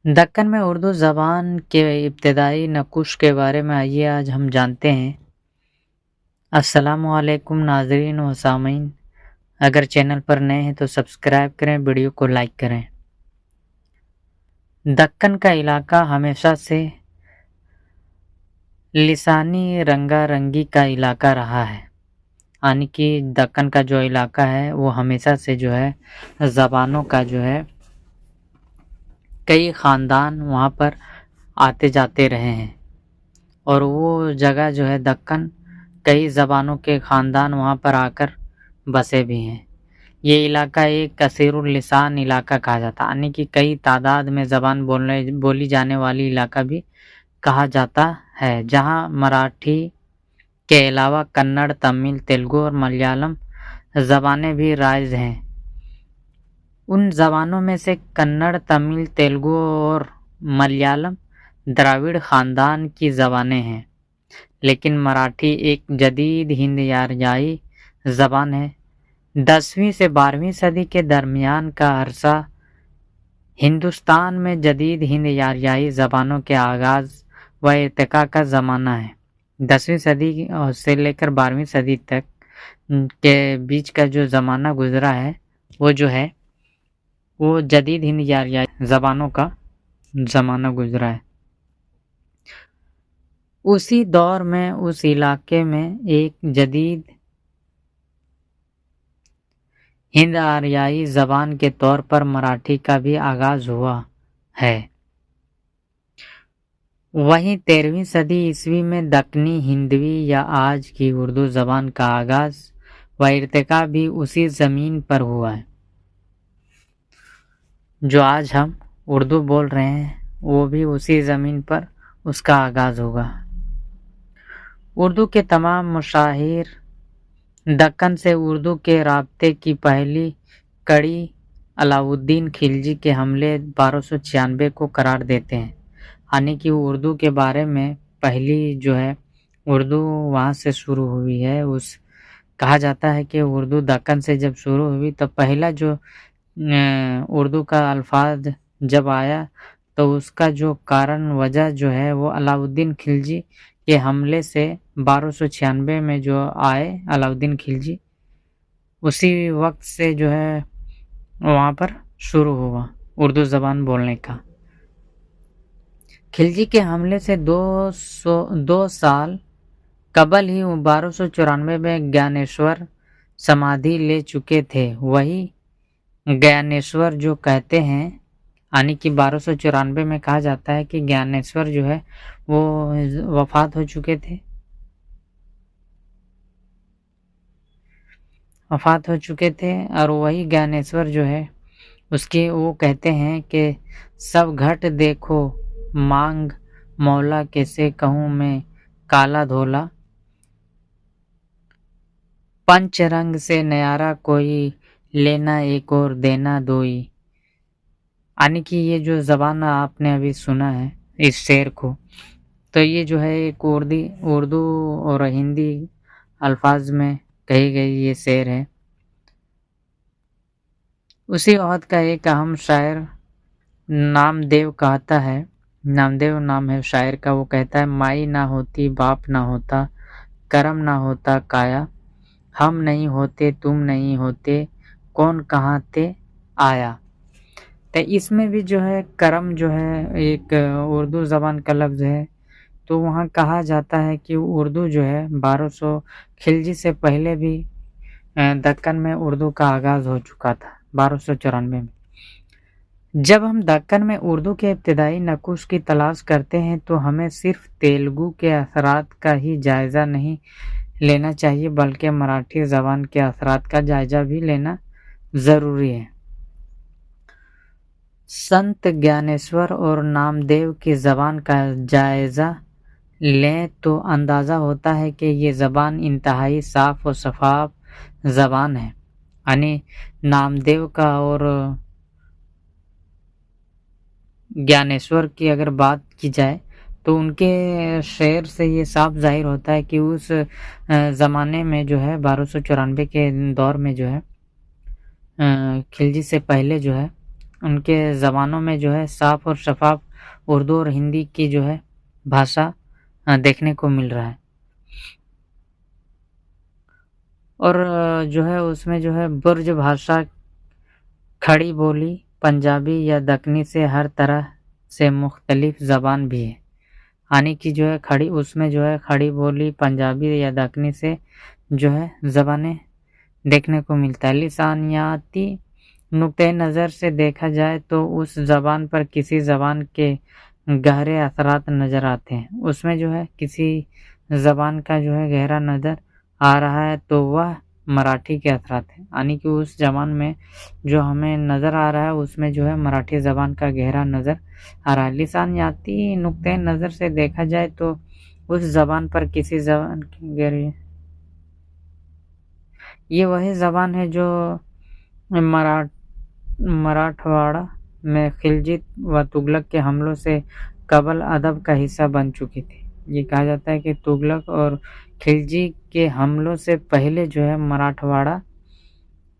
دکن میں اردو زبان کے ابتدائی نقوش کے بارے میں آئیے آج ہم جانتے ہیں۔ السلام علیکم ناظرین و سامعین، اگر چینل پر نئے ہیں تو سبسکرائب کریں، ویڈیو کو لائک کریں۔ دکن کا علاقہ ہمیشہ سے لسانی رنگا رنگی کا علاقہ رہا ہے، یعنی کہ دکن کا جو علاقہ ہے وہ ہمیشہ سے جو ہے زبانوں کا جو ہے کئی خاندان وہاں پر آتے جاتے رہے ہیں، اور وہ جگہ جو ہے دکن کئی زبانوں کے خاندان وہاں پر آ کر بسے بھی ہیں۔ یہ علاقہ ایک کثیر اللسان علاقہ کہا جاتا ہے، یعنی کہ کئی تعداد میں زبان بولی جانے والی علاقہ بھی کہا جاتا ہے، جہاں مراٹھی کے علاوہ کنڑ، تمل، تیلگو اور ملیالم زبانیں بھی رائج ہیں۔ ان زبانوں میں سے کنڑ، تمل، تیلگو اور ملیالم دراوڑ خاندان کی زبانیں ہیں، لیکن مراٹھی ایک جدید ہند آریائی زبان ہے۔ 10ویں سے 12ویں صدی کے درمیان کا عرصہ ہندوستان میں جدید ہند آریائی زبانوں کے آغاز و ارتقاء کا زمانہ ہے۔ 10ویں صدی سے لے کر 12ویں صدی تک کے بیچ کا جو زمانہ گزرا ہے وہ جو ہے وہ جدید ہند آریائی زبانوں کا زمانہ گزرا ہے۔ اسی دور میں اس علاقے میں ایک جدید ہند آریائی زبان کے طور پر مراٹھی کا بھی آغاز ہوا ہے۔ وہیں 13ویں صدی عیسوی میں دکنی ہندوی یا آج کی اردو زبان کا آغاز و ارتقاء بھی اسی زمین پر ہوا ہے۔ جو آج ہم اردو بول رہے ہیں وہ بھی اسی زمین پر اس کا آغاز ہوگا۔ اردو کے تمام مشاہیر دکن سے اردو کے رابطے کی پہلی کڑی علاؤالدین خلجی کے حملے 1296 کو قرار دیتے ہیں، یعنی کہ اردو کے بارے میں پہلی جو ہے اردو وہاں سے شروع ہوئی ہے۔ کہا جاتا ہے کہ اردو دکن سے جب شروع ہوئی تو پہلا جو اردو کا الفاظ جب آیا تو اس کا جو کارن وجہ جو ہے وہ علاؤالدین خلجی کے حملے سے 1296 میں جو آئے علاؤالدین خلجی، اسی وقت سے جو ہے وہاں پر شروع ہوا اردو زبان بولنے کا۔ خلجی کے حملے سے 2 سال قبل ہی 1294 میں گیانیشور سمادھی لے چکے تھے۔ وہی گیانیشور جو کہتے ہیں، یعنی کہ 1294 میں کہا جاتا ہے کہ گیانیشور جو ہے وہ وفات ہو چکے تھے اور وہی گیانیشور جو ہے اس کے وہ کہتے ہیں کہ سب گھٹ دیکھو مانگ مولا، کیسے کہوں میں کالا دھولا، پنچ رنگ سے نیارا کوئی، لینا ایک اور دینا دوئی۔ یعنی کہ یہ جو زبان آپ نے ابھی سنا ہے اس شعر کو، تو یہ جو ہے ایک اردو اور ہندی الفاظ میں کہی گئی یہ شعر ہے۔ اسی عہد کا ایک اہم شاعر نامدیو کہتا ہے، نامدیو نام ہے شاعر کا، وہ کہتا ہے مائی نہ ہوتی باپ نہ ہوتا، کرم نہ ہوتا کایا، ہم نہیں ہوتے تم نہیں ہوتے، کون کہاں تے آیا۔ تو اس میں بھی جو ہے کرم جو ہے ایک اردو زبان کا لفظ ہے، تو وہاں کہا جاتا ہے کہ اردو جو ہے 1200 خلجی سے پہلے بھی دکن میں اردو کا آغاز ہو چکا تھا 1294 میں۔ جب ہم دکن میں اردو کے ابتدائی نقوش کی تلاش کرتے ہیں تو ہمیں صرف تیلگو کے اثرات کا ہی جائزہ نہیں لینا چاہیے، بلکہ مراٹھی زبان کے اثرات کا جائزہ بھی لینا ضروری ہے۔ سنت گیانیشور اور نامدیو کی زبان کا جائزہ لیں تو اندازہ ہوتا ہے کہ یہ زبان انتہائی صاف و شفاف زبان ہے۔ یعنی نامدیو کا اور گیانیشور کی اگر بات کی جائے تو ان کے شعر سے یہ صاف ظاہر ہوتا ہے کہ اس زمانے میں جو ہے 1294 کے دور میں جو ہے خلجی سے پہلے جو ہے ان کے زبانوں میں جو ہے صاف اور شفاف اردو اور ہندی کی جو ہے بھاشا دیکھنے کو مل رہا ہے، اور جو ہے اس میں جو ہے برج بھاشا، کھڑی بولی، پنجابی یا دکنی سے ہر طرح سے مختلف زبان بھی ہے، یعنی کہ جو ہے کھڑی، اس میں جو ہے کھڑی بولی، پنجابی یا دکنی سے جو ہے زبانیں دیکھنے کو ملتا ہے۔ لسانیاتی نقطۂ نظر سے دیکھا جائے تو اس زبان پر کسی زبان کے گہرے اثرات نظر آتے ہیں۔ اس میں جو ہے کسی زبان کا جو ہے گہرا نظر آ رہا ہے تو وہ مراٹھی کے اثرات ہیں، یعنی کہ اس زبان میں جو ہمیں نظر آ رہا ہے اس میں جو ہے مراٹھی زبان کا گہرا نظر آ رہا ہے۔ لسانیاتی نقطۂ نظر سے دیکھا جائے تو اس زبان پر کسی زبان کی گہری، یہ وہی زبان ہے جو مراٹھواڑہ میں خلجی و تغلق کے حملوں سے قبل ادب کا حصہ بن چکی تھی۔ یہ کہا جاتا ہے کہ تغلق اور خلجی کے حملوں سے پہلے جو ہے مراٹھواڑہ،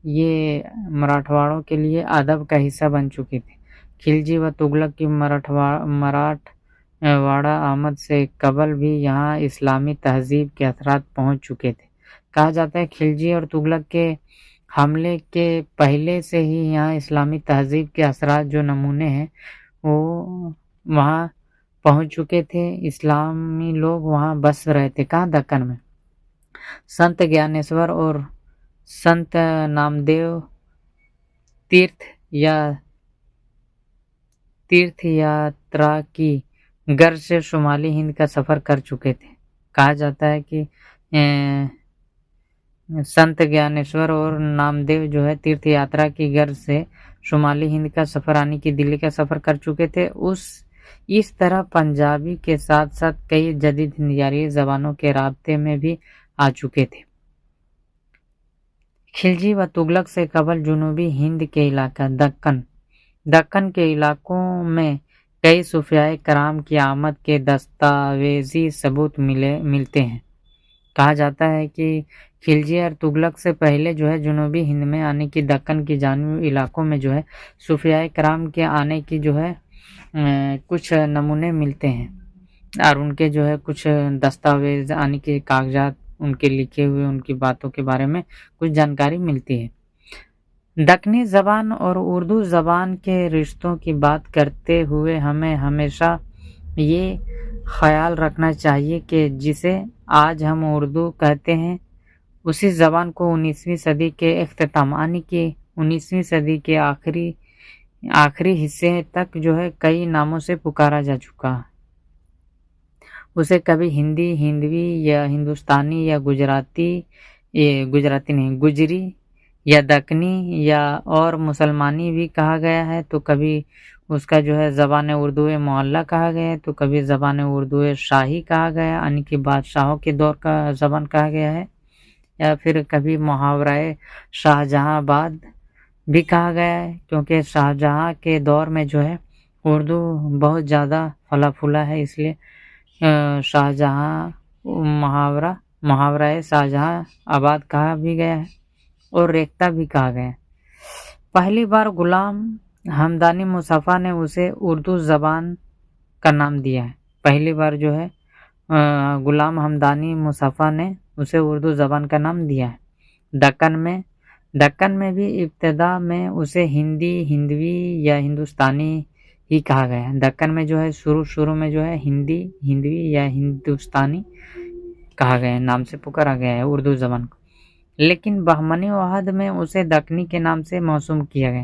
یہ مراٹھواڑوں کے لیے ادب کا حصہ بن چکی تھی۔ خلجی و تغلق کی مراٹھواڑہ آمد سے قبل بھی یہاں اسلامی تہذیب کے اثرات پہنچ چکے تھے۔ کہا جاتا ہے خلجی اور تغلق کے حملے کے پہلے سے ہی یہاں اسلامی تہذیب کے اثرات جو نمونے ہیں وہ وہاں پہنچ چکے تھے، اسلامی لوگ وہاں بس رہے تھے۔ کہاں؟ دکن میں۔ سنت گیانیشور اور سنت نامدیو تیرتھ یاترا کی غرض سے شمالی ہند کا سفر کر چکے تھے۔ کہا جاتا ہے کہ سنت گیانیشور اور نامدیو جو ہے تیرتھ یاترا کی غرض سے شمالی ہند کا سفر، یعنی کہ دلی کا سفر کر چکے تھے۔ اس طرح پنجابی کے ساتھ ساتھ کئی جدید ہندیائی زبانوں کے رابطے میں بھی آ چکے تھے۔ خلجی و تغلق سے قبل جنوبی ہند کے علاقہ دکن کے علاقوں میں کئی صوفیاء کرام کی آمد کے دستاویزی ثبوت ملتے ہیں۔ کہا جاتا ہے کہ خلجی اور تغلق سے پہلے جو ہے جنوبی ہند میں، یعنی کہ دکن کی جانبی علاقوں میں جو ہے صوفیاء کرام کے آنے کی جو ہے کچھ نمونے ملتے ہیں، اور ان کے جو ہے کچھ دستاویز، یعنی کہ کاغذات، ان کے لکھے ہوئے ان کی باتوں کے بارے میں کچھ جانکاری ملتی ہے۔ دکنی زبان اور اردو زبان کے رشتوں کی بات کرتے ہوئے ہمیں ہمیشہ یہ خیال رکھنا چاہیے کہ جسے آج ہم اردو کہتے ہیں اسی زبان کو 19ویں صدی کے اختتام، یعنی کہ 19ویں صدی کے آخری حصے تک جو ہے کئی ناموں سے پکارا جا چکا ہے۔ اسے کبھی ہندی، ہندوی یا ہندوستانی یا گجری یا دکنی یا اور مسلمانی بھی کہا گیا ہے، تو کبھی اس کا جو ہے زبان اردو معلیٰ کہا گیا ہے، تو کبھی زبان اردو شاہی کہا گیا، یعنی کہ بادشاہوں کے دور کا زبان کہا گیا ہے، یا پھر کبھی محاورہ شاہ جہاں آباد بھی کہا گیا ہے، کیونکہ شاہ جہاں کے دور میں جو ہے اردو بہت زیادہ پھلا پھولا ہے، اس لیے شاہ جہاں محاورہ شاہ جہاں آباد کہا بھی گیا ہے اور ریختہ بھی کہا گیا ہے۔ پہلی بار غلام ہمدانی مصطفیٰ نے اسے اردو زبان کا نام دیا ہے۔ پہلی بار جو ہے غلام ہمدانی مصطفیٰ نے اسے اردو زبان کا نام دیا ہے۔ دکن میں بھی ابتدا میں اسے ہندی، ہندوی یا ہندوستانی ہی کہا گیا ہے۔ دکن میں جو ہے شروع میں جو ہے ہندی، ہندوی یا ہندوستانی کہا گیا ہے، نام سے پکارا گیا ہے اردو زبان کو، لیکن بہمنی عہد میں اسے دکنی کے نام سے موسوم کیا گیا۔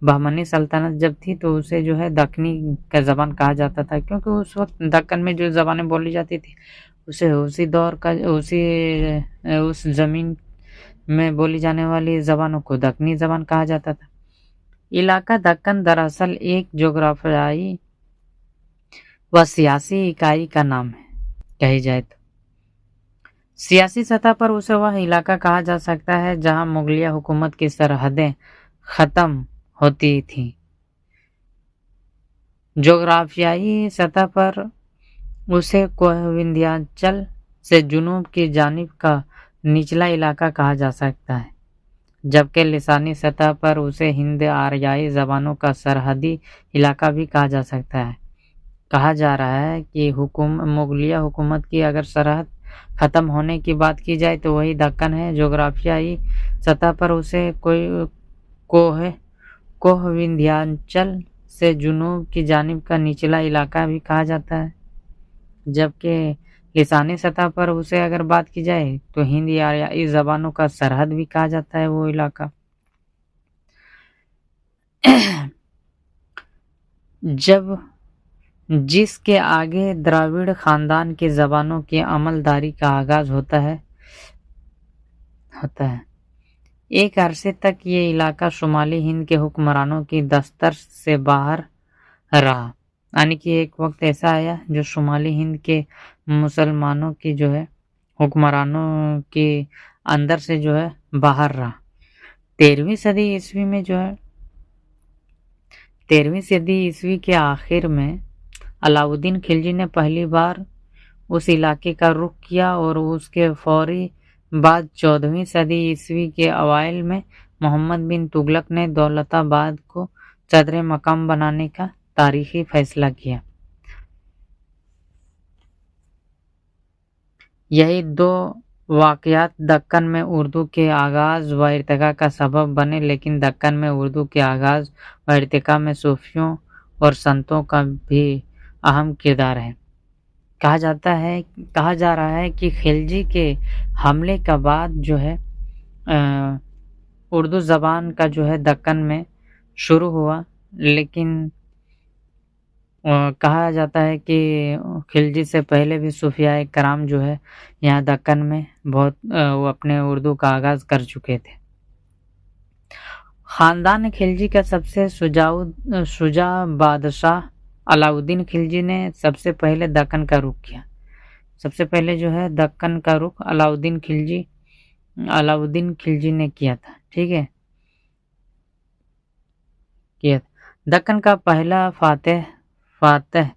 بہمنی سلطنت جب تھی تو اسے جو ہے دکنی کا زبان کہا جاتا تھا، کیونکہ اس وقت دکن میں جو زبانیں بولی جاتی تھی اسے اسی دور کا اس زمین میں بولی جانے والی زبانوں کو دکنی زبان کہا جاتا تھا۔ علاقہ دکن دراصل ایک جغرافیائی و سیاسی اکائی کا نام ہے۔ کہی جائے تو سیاسی سطح پر اسے وہ علاقہ کہا جا سکتا ہے جہاں مغلیہ حکومت کی سرحدیں ختم ہوتی تھیں۔ جغرافیائی سطح پر اسے کوہ وندھیاچل سے جنوب کی جانب کا نچلا علاقہ کہا جا سکتا ہے۔ جبکہ لسانی سطح پر اسے ہند آریائی زبانوں کا سرحدی علاقہ بھی کہا جا سکتا ہے۔ کہا جا رہا ہے کہ مغلیہ حکومت کی اگر سرحد ختم ہونے کی بات کی جائے تو وہی دکن ہے۔ جغرافیائی سطح پر اسے کوہ وندھیاچل سے جنوب کی جانب کا نچلا علاقہ بھی کہا جاتا ہے، جبکہ لسانی سطح پر اسے اگر بات کی جائے تو ہند آریائی زبانوں کا سرحد بھی کہا جاتا ہے وہ علاقہ۔ جس کے آگے دراوڑ خاندان کی زبانوں کی عملداری کا آغاز ہوتا ہے۔ ایک عرصے تک یہ علاقہ شمالی ہند کے حکمرانوں کی دسترس سے باہر رہا، یعنی کہ ایک وقت ایسا آیا جو شمالی ہند کے مسلمانوں کی حکمرانوں کے اندر سے باہر رہا۔ 13ویں صدی عیسوی کے آخر میں علاؤالدین خلجی نے پہلی بار اس علاقے کا رخ کیا اور اس کے فوری بعد 14ویں صدی عیسوی کے اوائل میں محمد بن تغلق نے دولت آباد کو صدر مقام بنانے کا تاریخی فیصلہ کیا۔ یہی دو واقعات دکن میں اردو کے آغاز و ارتقاء کا سبب بنے، لیکن دکن میں اردو کے آغاز و ارتقاء میں صوفیوں اور سنتوں کا بھی اہم کردار ہے۔ کہا جا رہا ہے کہ خلجی کے حملے کا بعد اردو زبان کا دکن میں شروع ہوا، لیکن کہا جاتا ہے کہ خلجی سے پہلے بھی صوفیاء کرام یہاں دکن میں وہ اپنے اردو کا آغاز کر چکے تھے۔ خاندان خلجی کا سب سے شجاع بادشاہ علاؤالدین خلجی نے سب سے پہلے دکن کا رخ کیا۔ سب سے پہلے دکن کا رخ علاؤالدین خلجی نے کیا تھا، ٹھیک ہے۔ دکن کا پہلا فاتح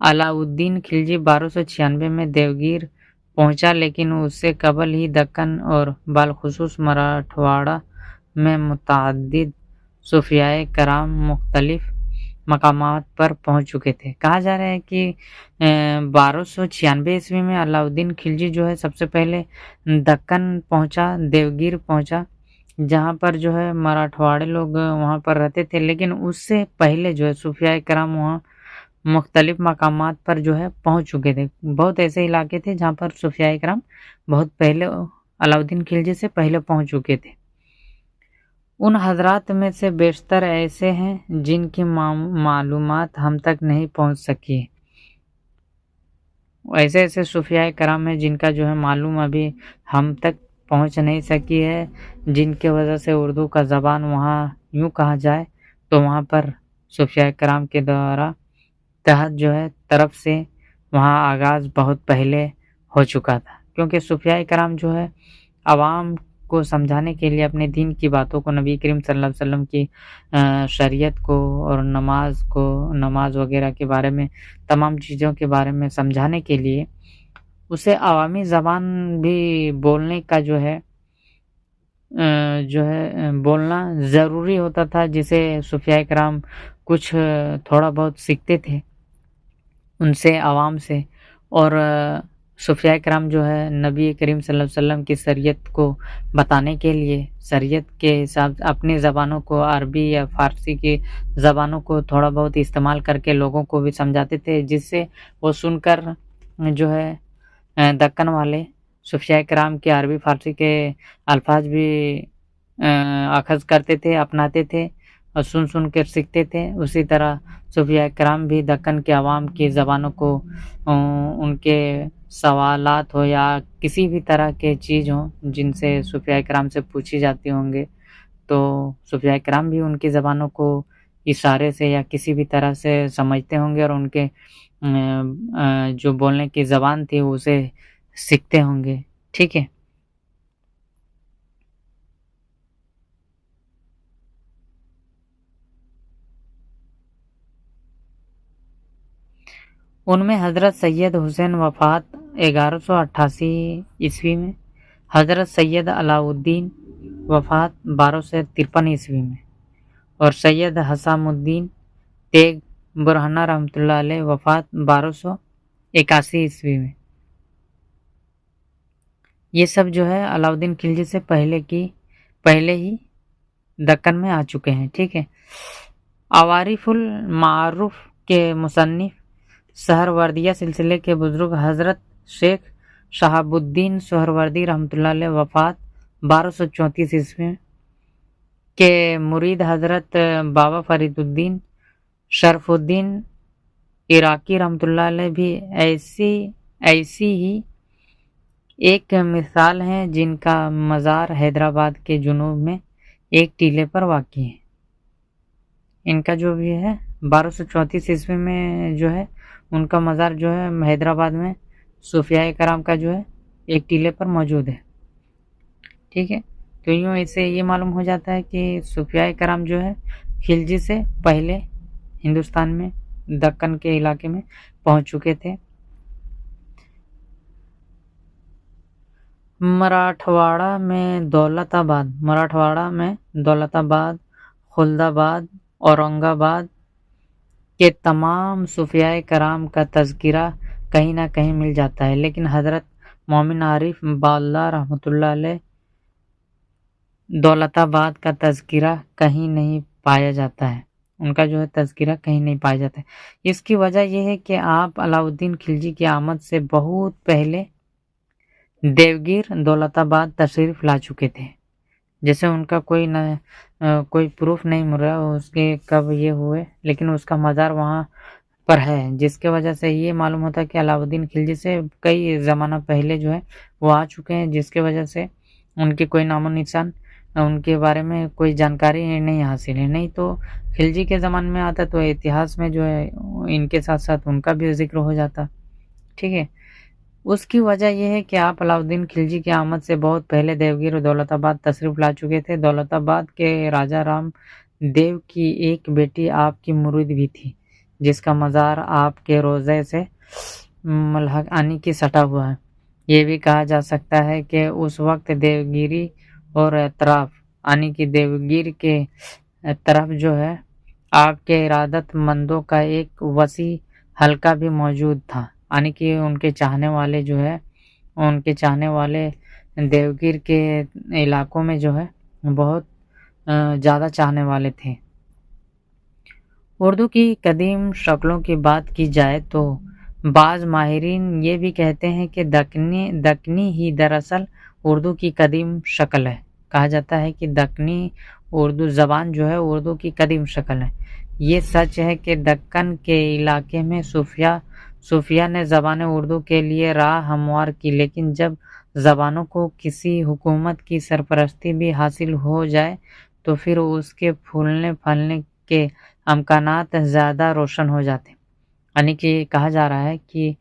علاؤالدین خلجی 1296 میں دیوگیر پہنچا، لیکن اس سے قبل ہی دکن اور بالخصوص مراٹھواڑہ میں متعدد صوفیاء کرام مختلف مقامات پر پہنچ چکے تھے۔ کہا جا رہا ہے کہ 1296 عیسوی میں علاؤالدین خلجی سب سے پہلے دکن پہنچا، دیوگیر پہنچا، جہاں پر مراٹھواڑے لوگ وہاں پر رہتے تھے، لیکن اس سے پہلے صوفیاء کرام وہاں مختلف مقامات پر پہنچ چکے تھے۔ بہت ایسے علاقے تھے جہاں پر صوفیاء کرام بہت پہلے علاؤالدین خلجی سے پہلے پہنچ چکے تھے۔ ان حضرات میں سے بیشتر ایسے ہیں جن کی معلومات ہم تک نہیں پہنچ سکی ہے۔ ایسے صوفیاء کرام ہیں جن کا معلوم ابھی ہم تک پہنچ نہیں سکی ہے، جن کی وجہ سے اردو کا زبان وہاں یوں کہا جائے تو وہاں پر صوفیاء کرام کے تحت طرف سے وہاں آغاز بہت پہلے ہو چکا تھا، کیونکہ صوفیاء کرام عوام کو سمجھانے کے لیے اپنے دین کی باتوں کو، نبی کریم صلی اللہ علیہ وسلم کی شریعت کو اور نماز وغیرہ کے بارے میں، تمام چیزوں کے بارے میں سمجھانے کے لیے اسے عوامی زبان بھی بولنے کا بولنا ضروری ہوتا تھا، جسے صوفیاء کرام کچھ تھوڑا بہت سیکھتے تھے ان سے، عوام سے، اور صوفیاء کرام نبی کریم صلی اللہ علیہ وسلم کی شریعت کو بتانے کے لیے شریعت کے حساب اپنی زبانوں کو، عربی یا فارسی کی زبانوں کو تھوڑا بہت استعمال کر کے لوگوں کو بھی سمجھاتے تھے، جس سے وہ سن کر دکن والے صوفیاء کرام کے عربی فارسی کے الفاظ بھی اخذ کرتے تھے، اپناتے تھے اور سن کر سیکھتے تھے۔ اسی طرح صوفیاء کرام بھی دکن کے عوام کی زبانوں کو، ان کے سوالات ہو یا کسی بھی طرح کے چیز ہوں جن سے صوفیاء کرام سے پوچھی جاتی ہوں گے، تو صوفیاء کرام بھی ان کی زبانوں کو اشارے سے یا کسی بھی طرح سے سمجھتے ہوں گے، اور ان کے بولنے کی زبان تھی اسے سیکھتے ہوں گے، ٹھیک ہے۔ ان میں حضرت سید حسین وفات 1188 عیسوی میں، حضرت سید علاؤالدین وفات 1253 عیسوی میں، اور سید حسام الدین تیگ برہنہ رحمۃ اللہ علیہ وفات 1281 عیسوی میں۔ یہ سب جو ہے علاؤدین خلجی سے پہلے ہی دکن میں آ چکے ہیں، ٹھیک ہے۔ عوارف المعارف کے مصنف سہروردیہ سلسلے کے بزرگ حضرت شیخ شہاب الدین سہروردی رحمۃ اللہ علیہ وفات 1234 عیسوی کے مرید حضرت بابا فرید الدین شرف الدین عراقی رحمۃ اللہ علیہ بھی ایسی ہی ایک مثال ہیں، جن کا مزار حیدرآباد کے جنوب میں ایک ٹیلے پر واقع ہے۔ ان کا جو بھی ہے 1234 عیسوی میں جو ہے ان کا مزار جو ہے حیدرآباد میں صوفیاء کرام کا جو ہے ایک ٹیلے پر موجود ہے، ٹھیک ہے۔ تو یوں اس سے یہ معلوم ہو جاتا ہے کہ صوفیاء کرام جو ہے خلجی سے پہلے ہندوستان میں دکن کے علاقے میں پہنچ چکے تھے۔ مراٹھواڑہ میں دولت آباد، خلد آباد، اورنگ آباد کے تمام صوفیاء کرام کا تذکرہ کہیں نہ کہیں مل جاتا ہے، لیکن حضرت مومن عارف باللہ رحمۃ اللہ علیہ دولت آباد کا تذکرہ کہیں نہیں پایا جاتا ہے، ان کا جو ہے تذکرہ کہیں نہیں پایا جاتا ہے۔ اس کی وجہ یہ ہے کہ آپ علاؤدین خلجی کی آمد سے بہت پہلے دیوگیر دولت آباد تشریف لا چکے تھے، جیسے ان کا کوئی پروف نہیں مل رہا اس کے کب یہ ہوئے، لیکن اس کا مزار وہاں پر ہے، جس کے وجہ سے یہ معلوم ہوتا ہے کہ علاؤدین خلجی سے کئی زمانہ پہلے جو ہے وہ آ چکے ہیں، جس کے وجہ سے ان کے کوئی نام و نشان، ان کے بارے میں کوئی جانکاری نہیں حاصل ہے۔ نہیں تو خلجی کے زمانے میں آتا تو اتہاس میں جو ہے ان کے ساتھ ساتھ ان کا بھی ذکر ہو جاتا، ٹھیک ہے۔ اس کی وجہ یہ ہے کہ آپ علاؤدین خلجی کی آمد سے بہت پہلے دیوگیر دولت آباد تشریف لا چکے تھے۔ دولت آباد کے راجہ رام دیو کی ایک بیٹی آپ کی مرید بھی تھی، جس کا مزار آپ کے روضے سے ملحق کی سٹا ہوا ہے۔ یہ بھی کہا جا سکتا ہے کہ اس وقت دیوگیری اور اطراف کہ دیوگیر کے طرف جو ہے آپ کے ارادت مندوں کا ایک وسیع حلقہ بھی موجود تھا، کہ ان کے چاہنے والے دیوگیر کے علاقوں میں جو ہے بہت زیادہ چاہنے والے تھے۔ اردو کی قدیم شکلوں کی بات کی جائے تو بعض ماہرین یہ بھی کہتے ہیں کہ دکنی ہی دراصل اردو کی قدیم شکل ہے۔ کہا جاتا ہے کہ دکنی اردو زبان جو ہے اردو کی قدیم شکل ہے۔ یہ سچ ہے کہ دکن کے علاقے میں صوفیاء نے زبان اردو کے لیے راہ ہموار کی، لیکن جب زبانوں کو کسی حکومت کی سرپرستی بھی حاصل ہو جائے تو پھر اس کے پھولنے پھلنے کے امکانات زیادہ روشن ہو جاتے، کہ کہا جا رہا ہے کہ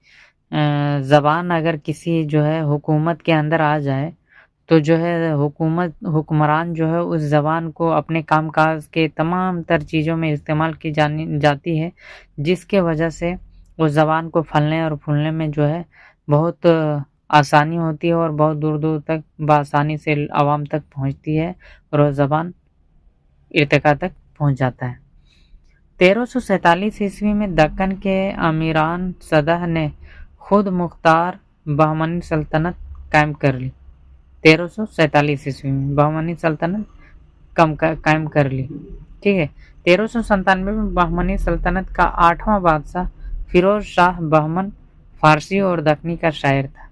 زبان اگر کسی جو ہے حکومت کے اندر آ جائے تو جو ہے حکمران جو ہے اس زبان کو اپنے کام کاج کے تمام تر چیزوں میں استعمال کی جاتی ہے، جس کے وجہ سے اس زبان کو پھلنے اور پھولنے میں جو ہے بہت آسانی ہوتی ہے، اور بہت دور دور تک بآسانی سے عوام تک پہنچتی ہے، اور وہ زبان ارتقاء تک پہنچ جاتا ہے۔ 1347 عیسوی میں دکن کے امیران سدہ نے خود مختار بہمنی سلطنت قائم کر لی۔ 1347 عیسوی میں بہمنی سلطنت قائم کر لی، ٹھیک ہے۔ 1397 میں بہمنی سلطنت کا 8واں بادشاہ فیروز شاہ بہمن فارسی اور دکنی کا شاعر تھا۔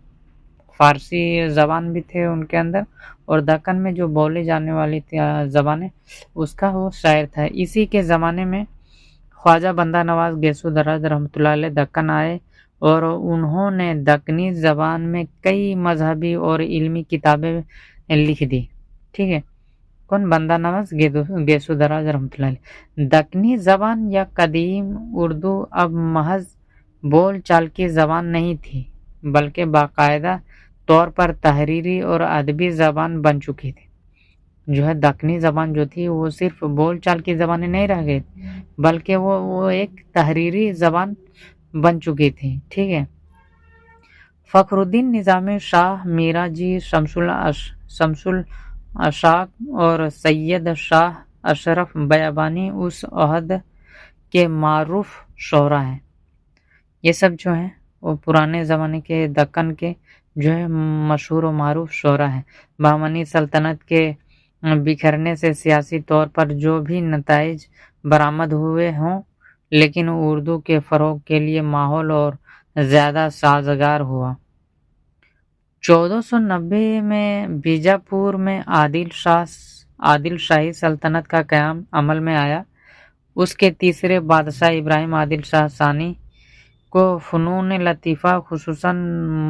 فارسی زبان بھی تھے ان کے اندر، اور دکن میں جو بولی جانے والی زبانیں اس کا وہ شاعر تھا۔ اسی کے زمانے میں خواجہ بندہ نواز گیسو دراز رحمۃ اللہ علیہ دکن آئے، اور انہوں نے دکنی زبان میں کئی مذہبی اور علمی کتابیں لکھ دی، ٹھیک ہے۔ کون؟ بندہ نواز گیسو دراز رحمۃ اللہ علیہ۔ دکنی زبان یا قدیم اردو اب محض بول چال کی زبان نہیں تھی، بلکہ باقاعدہ طور پر تحریری اور ادبی زبان بن چکی تھی۔ جو ہے دکنی زبان جو تھی وہ صرف بول چال کی زبانیں نہیں رہ گئی، بلکہ وہ ایک تحریری زبان بن چکی تھی، ٹھیک ہے۔ فخر الدین نظامی شاہ میرا جی شمس اشاق اور سید شاہ اشرف بیابانی اس عہد کے معروف شعراء ہیں۔ یہ سب جو ہیں وہ پرانے زمانے کے دکن کے جو ہے مشہور و معروف شعراء ہیں۔ بہمنی سلطنت کے بکھرنے سے سیاسی طور پر جو بھی نتائج برآمد ہوئے ہوں، لیکن اردو کے فروغ کے لیے ماحول اور زیادہ سازگار ہوا۔ 1490 میں بیجاپور میں عادل شاہی سلطنت کا قیام عمل میں آیا۔ اس کے تیسرے بادشاہ ابراہیم عادل شاہ ثانی کو فنون لطیفہ خصوصاً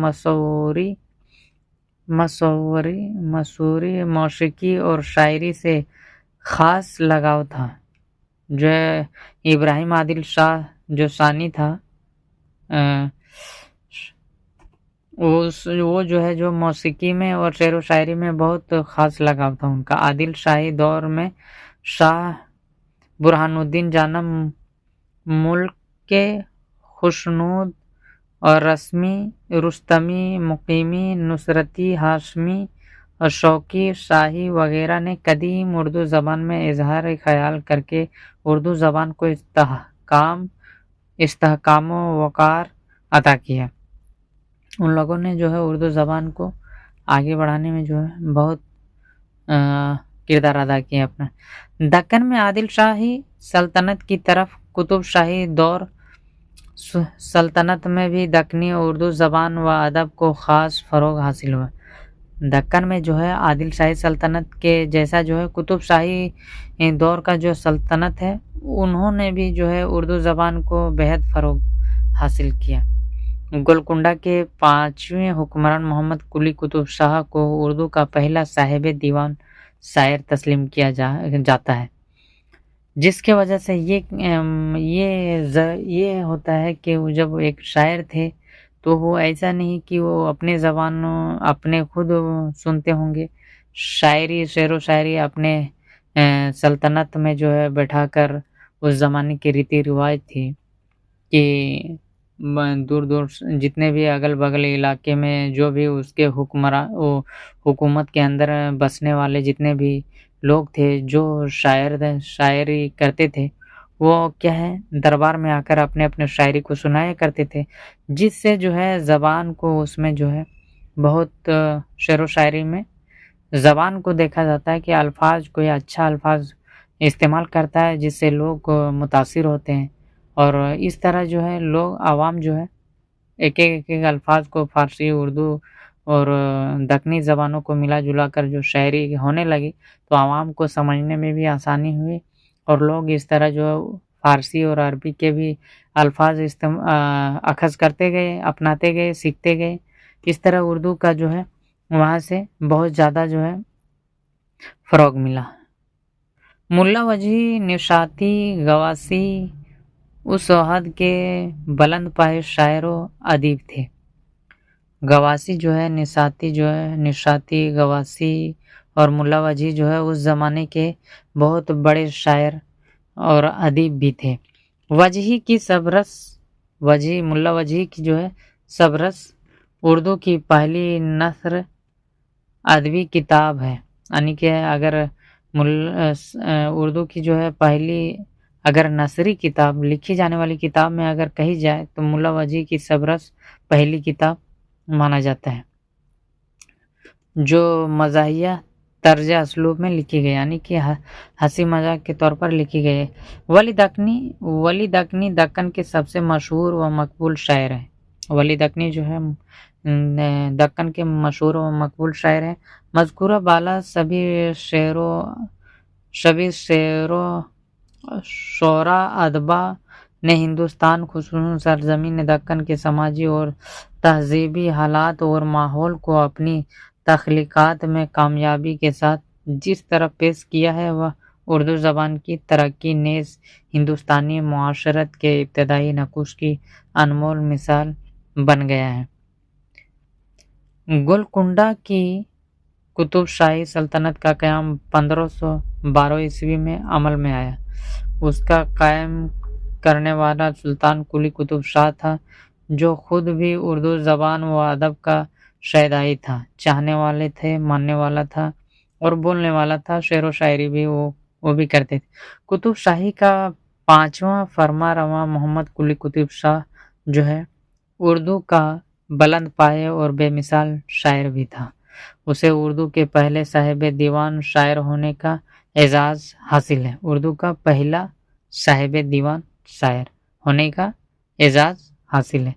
مصوری، موسیقی اور شاعری سے خاص لگاؤ تھا۔ جو ابراہیم عادل شاہ جو ثانی تھا وہ جو ہے جو موسیقی میں اور شعر و شاعری میں بہت خاص لگاؤ تھا ان کا۔ عادل شاہی دور میں شاہ برہان الدین جانب ملک کے خشنود اور رستمی، مقیمی، نصرتی، ہاشمی اور شوقی شاہی وغیرہ نے قدیم اردو زبان میں اظہار خیال کر کے اردو زبان کو استحکام و وقار عطا کیا۔ ان لوگوں نے جو ہے اردو زبان کو آگے بڑھانے میں جو ہے بہت کردار ادا کیا اپنا۔ دکن میں عادل شاہی سلطنت کی طرف قطب شاہی دور سلطنت میں بھی دکنی اردو زبان و ادب کو خاص فروغ حاصل ہوا۔ دکن میں جو ہے عادل شاہی سلطنت کے جیسا جو ہے قطب شاہی دور کا جو سلطنت ہے انہوں نے بھی جو ہے اردو زبان کو بہت فروغ حاصل کیا۔ گولکنڈہ کے 5ویں حکمران محمد قلی قطب شاہ کو اردو کا پہلا صاحب دیوان شاعر تسلیم کیا جاتا ہے، جس کی وجہ سے یہ ہوتا ہے کہ وہ جب ایک شاعر تھے تو وہ ایسا نہیں کہ وہ اپنے خود سنتے ہوں گے، شعر و شاعری اپنے سلطنت میں جو ہے بیٹھا کر اس زمانے کی ریتی رواج تھی کہ دور دور جتنے بھی اگل بغل علاقے میں جو بھی اس کے حکومت کے اندر بسنے والے جتنے بھی لوگ تھے جو شاعری کرتے تھے وہ کیا ہے دربار میں آ کر اپنے شاعری کو سنایا کرتے تھے، جس سے جو ہے زبان کو اس میں جو ہے بہت شعر و شاعری میں زبان کو دیکھا جاتا ہے کہ الفاظ کوئی اچھا الفاظ استعمال کرتا ہے جس سے لوگ متاثر ہوتے ہیں، اور اس طرح جو ہے لوگ عوام جو ہے ایک الفاظ کو فارسی، اردو اور دکنی زبانوں کو ملا جلا کر جو شاعری ہونے لگی تو عوام کو سمجھنے میں بھی آسانی ہوئی، اور لوگ اس طرح جو فارسی اور عربی کے بھی الفاظ اخذ کرتے گئے، اپناتے گئے، سیکھتے گئے۔ اس طرح اردو کا جو ہے وہاں سے بہت زیادہ جو ہے فروغ ملا۔ ملا وجہی نشاطی گواسی اس عہد کے بلند پائے شاعر و ادیب تھے۔ گواسی جو ہے نشاطی گواسی اور ملا وجہی جو ہے اس زمانے کے بہت بڑے شاعر اور ادیب بھی تھے۔ ملا وجہی کی جو ہے سبرس اردو کی پہلی نثر ادبی کتاب ہے، یعنی کہ اگر اردو کی جو ہے پہلی اگر نثری کتاب لکھی جانے والی کتاب میں اگر کہی جائے تو ملا وجہی کی سبرس پہلی کتاب مانا جاتا ہے، جو مزاحیہ طرز اسلوب میں لکھی گئی، یعنی کہ ہنسی مذاق کے طور پر لکھی گئی ہے۔ ولی دکنی دکن کے سب سے مشہور و مقبول شاعر ہیں۔ ولی دکنی جو ہے دکن کے مشہور و مقبول شاعر ہیں۔ مذکورہ بالا سبھی شعراء ادبا نے ہندوستان خصوصاً سرزمین دکن کے سماجی اور تہذیبی حالات اور ماحول کو اپنی تخلیقات میں کامیابی کے ساتھ جس طرح پیش کیا ہے وہ اردو زبان کی ترقی نیز ہندوستانی معاشرت کے ابتدائی نقوش کی انمول مثال بن گیا ہے۔ گولکنڈہ کی قطب شاہی سلطنت کا قیام 1512 عیسوی میں عمل میں آیا۔ اس کا قائم کرنے والا سلطان قلی قطب شاہ تھا، جو خود بھی اردو زبان و ادب کا شیدائی تھا، چاہنے والے تھے، ماننے والا تھا۔ اور بولنے والا تھا، شعر و شاعری بھی وہ بھی کرتے تھے۔ قطب شاہی کا 5واں فرما رواں محمد قلی قطب شاہ جو ہے اردو کا بلند پائے اور بے مثال شاعر بھی تھا۔ اسے اردو کے پہلے صاحب دیوان شاعر ہونے کا اعزاز حاصل ہے۔ اردو کا پہلا صاحب دیوان شاعر ہونے کا اعزاز حاصل ہے۔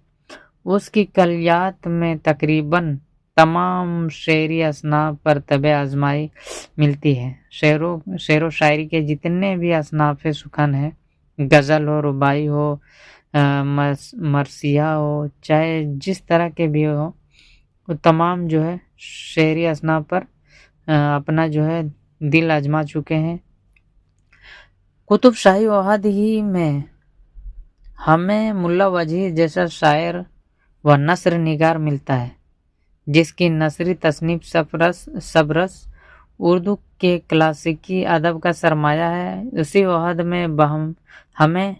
اس کی کلیات میں تقریباً تمام شعری اصناف پر طبع آزمائی ملتی ہے۔ شعر و شاعری کے جتنے بھی اصناف سخن ہیں، غزل ہو، رباعی ہو، مرثیہ ہو، چاہے جس طرح کے بھی ہو، وہ تمام جو ہے شعری اصناف پر اپنا جو ہے دل آزما چکے ہیں۔ قطب شاہی عہد ہی میں ہمیں ملا وجیح جیسا شاعر و نثر نگار ملتا ہے، جس کی نثری تصنیف سبرس اردو کے کلاسیکی ادب کا سرمایہ ہے۔ اسی عہد میں ہمیں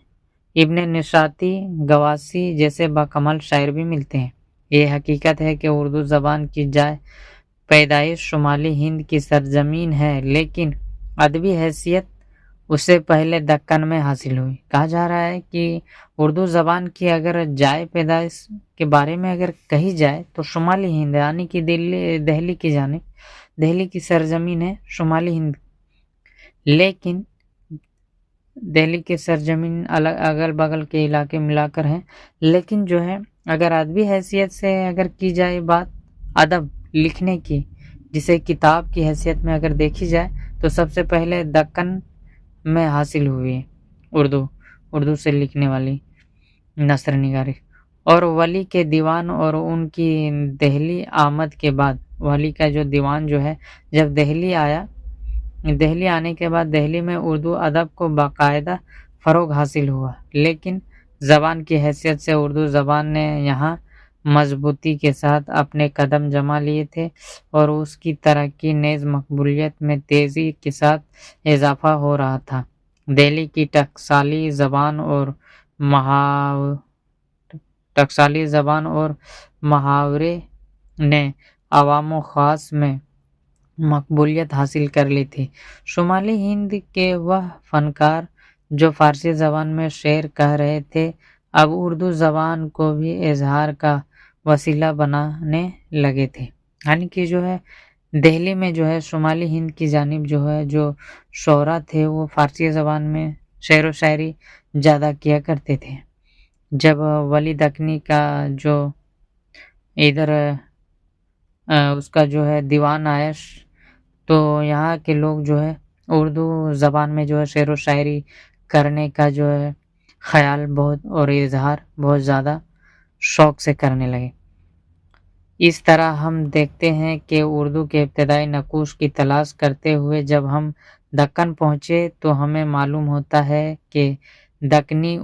ابن نشاطی، گواسی جیسے باکمال شاعر بھی ملتے ہیں۔ یہ حقیقت ہے کہ اردو زبان کی جائے پیدائش شمالی ہند کی سرزمین ہے، لیکن ادبی حیثیت اسے پہلے دکن میں حاصل ہوئی۔ کہا جا رہا ہے کہ اردو زبان کی اگر جائے پیدائش کے بارے میں اگر کہی جائے تو شمالی ہند یعنی کہ دہلی کی جانب، دہلی کی سرزمین ہے شمالی ہند، لیکن دہلی کی سرزمین اگل بغل کے علاقے ملا کر ہیں، لیکن جو ہے اگر ادبی حیثیت سے اگر کی جائے بات ادب لکھنے کی، جسے کتاب کی حیثیت میں اگر دیکھی جائے تو سب سے پہلے دکن میں حاصل ہوئی اردو سے لکھنے والی نثر نگاری، اور ولی کے دیوان اور ان کی دہلی آمد کے بعد، ولی کا جو دیوان جو ہے جب دہلی آیا، دہلی آنے کے بعد دہلی میں اردو ادب کو باقاعدہ فروغ حاصل ہوا، لیکن زبان کی حیثیت سے اردو زبان نے یہاں مضبوطی کے ساتھ اپنے قدم جما لیے تھے، اور اس کی ترقی نیز مقبولیت میں تیزی کے ساتھ اضافہ ہو رہا تھا۔ دہلی کی ٹکسالی زبان اور محاورے نے عوام و خاص میں مقبولیت حاصل کر لی تھی۔ شمالی ہند کے وہ فنکار جو فارسی زبان میں شعر کہہ رہے تھے، اب اردو زبان کو بھی اظہار کا وسیلہ بنانے لگے تھے۔ یعنی کہ جو ہے دہلی میں جو ہے شمالی ہند کی جانب جو ہے جو شعراء تھے وہ فارسی زبان میں شعر و شاعری زیادہ کیا کرتے تھے۔ جب ولی دکنی کا جو ادھر اس کا جو ہے دیوان آیا تو یہاں کے لوگ جو ہے اردو زبان میں جو ہے شعر و شاعری کرنے کا جو ہے خیال بہت اور اظہار بہت زیادہ شوق سے کرنے لگے۔ اس طرح ہم دیکھتے ہیں کہ اردو کے ابتدائی نقوش کی تلاش کرتے ہوئے جب ہم دکن پہنچے تو ہمیں معلوم ہوتا ہے کہ دکنی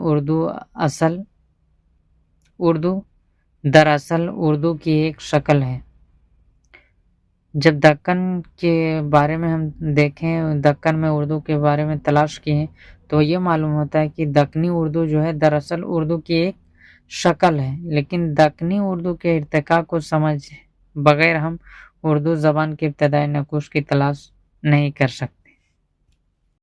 دراصل اردو کی ایک شکل ہے۔ جب دکن کے بارے میں ہم دیکھیں، دکن میں اردو کے بارے میں تلاش کیے تو یہ معلوم ہوتا ہے کہ دکنی اردو جو ہے دراصل اردو کی ایک شکل ہے، لیکن دکنی اردو کے ارتقاء کو سمجھ بغیر ہم اردو زبان کے ابتدائی نقوش کی تلاش نہیں کر سکتے۔